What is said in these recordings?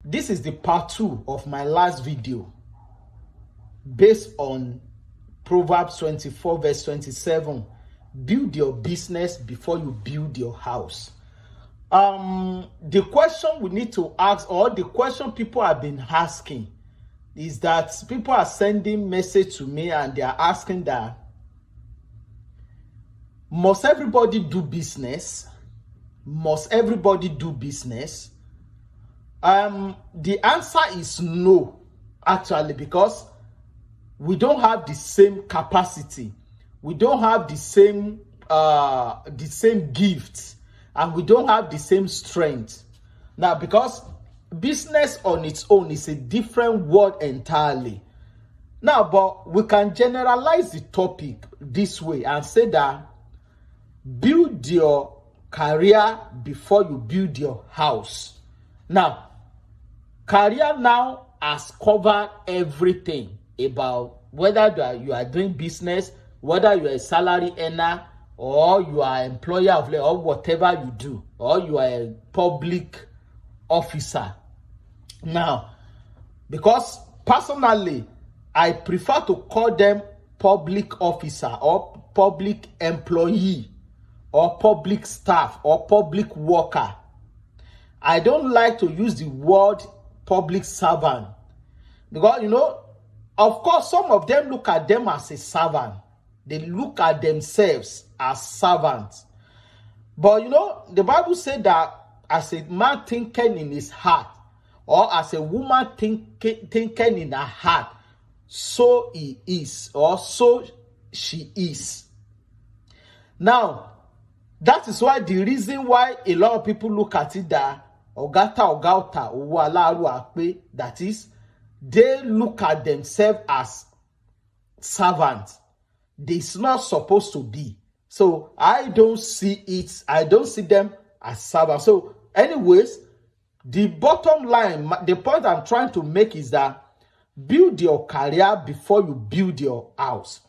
This is the part 2 of my last video based on Proverbs 24 verse 27. Build your business before you build your house. The question we need to ask, or the question people have been asking, is that people are sending message to me and they are asking that, must everybody do business? Must everybody do business? The answer is no, actually, because we don't have the same capacity, we don't have the same gifts, and we don't have the same strength. Now, because business on its own is a different word entirely. Now, but we can generalize the topic this way and say that build your career before you build your house. Now, career now has covered everything about whether you are doing business, whether you are a salary earner, or you are an employer of labor, or whatever you do, or you are a public officer. Now, because personally, I prefer to call them public officer or public employee or public staff or public worker. I don't like to use the word public servant because, of course, some of them look at them as a servant. They look at themselves as servants. But, the Bible said that as a man thinking in his heart, or as a woman thinking in her heart, so he is, or so she is. Now, that is why the reason why a lot of people look at it that that is, they look at themselves as servants. It's not supposed to be. So I don't see them as servants. So anyways, the bottom line, the point I'm trying to make is that build your career before you build your house.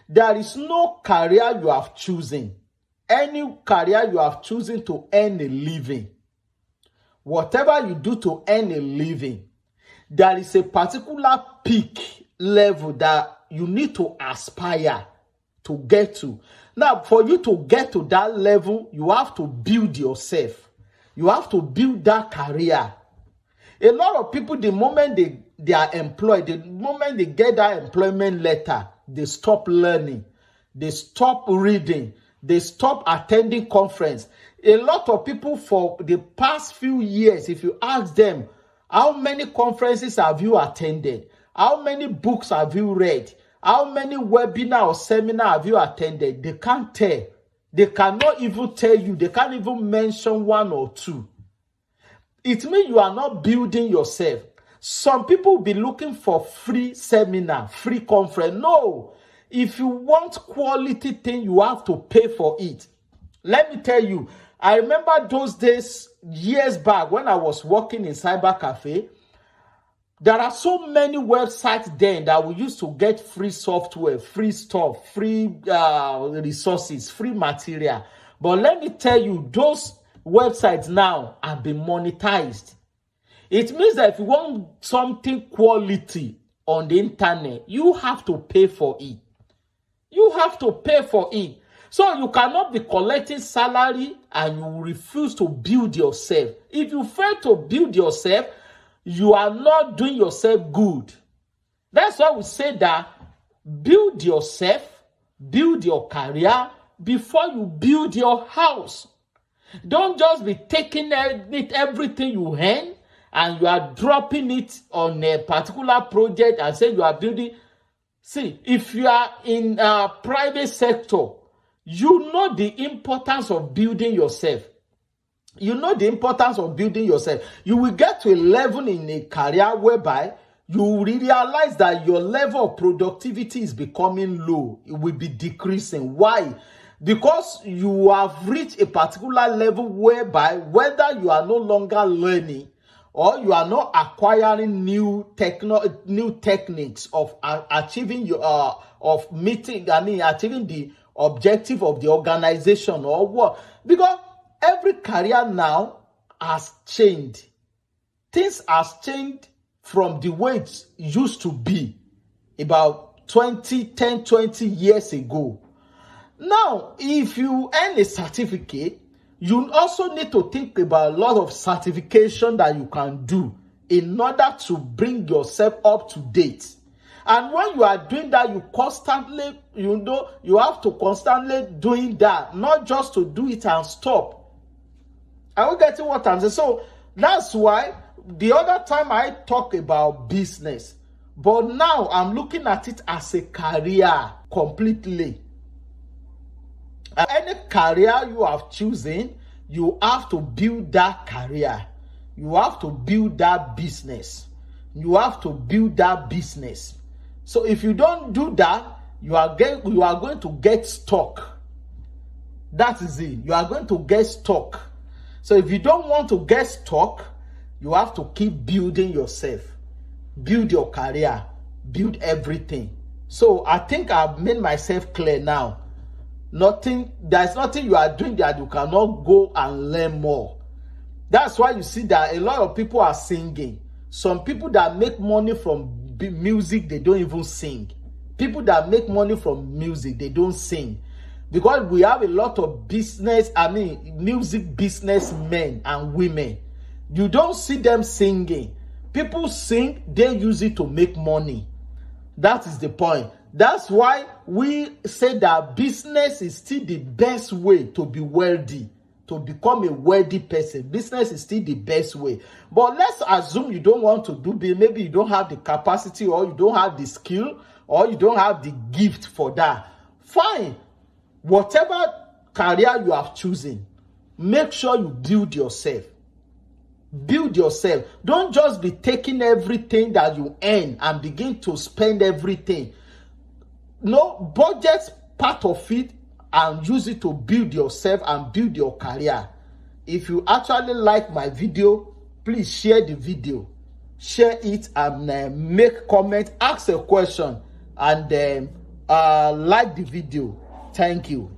There is no career you have chosen. Any career you have chosen to earn a living, whatever you do to earn a living, there is a particular peak level that you need to aspire to get to. Now, for you to get to that level, you have to build yourself. You have to build that career. A lot of people, the moment they are employed, the moment they get that employment letter, they stop learning. They stop reading. They stop attending conference. A lot of people for the past few years, if you ask them, how many conferences have you attended? How many books have you read? How many webinar or seminar have you attended? They can't tell. They cannot even tell you. They can't even mention one or two. It means you are not building yourself. Some people will be looking for free seminar, free conference. No. If you want quality thing, you have to pay for it. Let me tell you, I remember those days, years back, when I was working in Cyber Cafe. There are so many websites then that we used to get free software, free stuff, free resources, free material. But let me tell you, those websites now have been monetized. It means that if you want something quality on the internet, you have to pay for it. You have to pay for it. So you cannot be collecting salary and you refuse to build yourself. If you fail to build yourself, you are not doing yourself good. That's why we say that build yourself, build your career before you build your house. Don't just be taking everything you earn and you are dropping it on a particular project and say you are building. See, if you are in a private sector, you know the importance of building yourself. You know the importance of building yourself. You will get to a level in a career whereby you will realize that your level of productivity is becoming low. It will be decreasing. Why? Because you have reached a particular level whereby whether you are no longer learning or you are not acquiring new techniques of achieving achieving the objective of the organization or what. Because every career now has changed. things has changed from the way it used to be about 20 years ago. Now, if you earn a certificate, you also need to think about a lot of certification that you can do in order to bring yourself up to date. And when you are doing that, you have to constantly doing that, not just to do it and stop. Are you getting what I'm saying? So that's why the other time I talk about business, but now I'm looking at it as a career completely. Any career you have chosen, you have to build that career. You have to build that business. You have to build that business. So if you don't do that, you are going to get stuck. That is it. You are going to get stuck. So if you don't want to get stuck, you have to keep building yourself. Build your career. Build everything. So I think I've made myself clear now. There's nothing you are doing that you cannot go and learn more. That's why you see that a lot of people are singing. Some people that make money from music, they don't even sing. People that make money from music, they don't sing. Because we have a lot of music businessmen and women. You don't see them singing. People sing, they use it to make money. That is the point. That's why we say that business is still the best way to be wealthy, to become a wealthy person. Business is still the best way. But let's assume you don't want to do business. Maybe you don't have the capacity, or you don't have the skill, or you don't have the gift for that. Fine. Whatever career you have chosen, make sure you build yourself. Build yourself. Don't just be taking everything that you earn and begin to spend everything. No, budget part of it and use it to build yourself and build your career. If you actually like my video, please share the video. Share it and make comment, ask a question, and like the video. Thank you.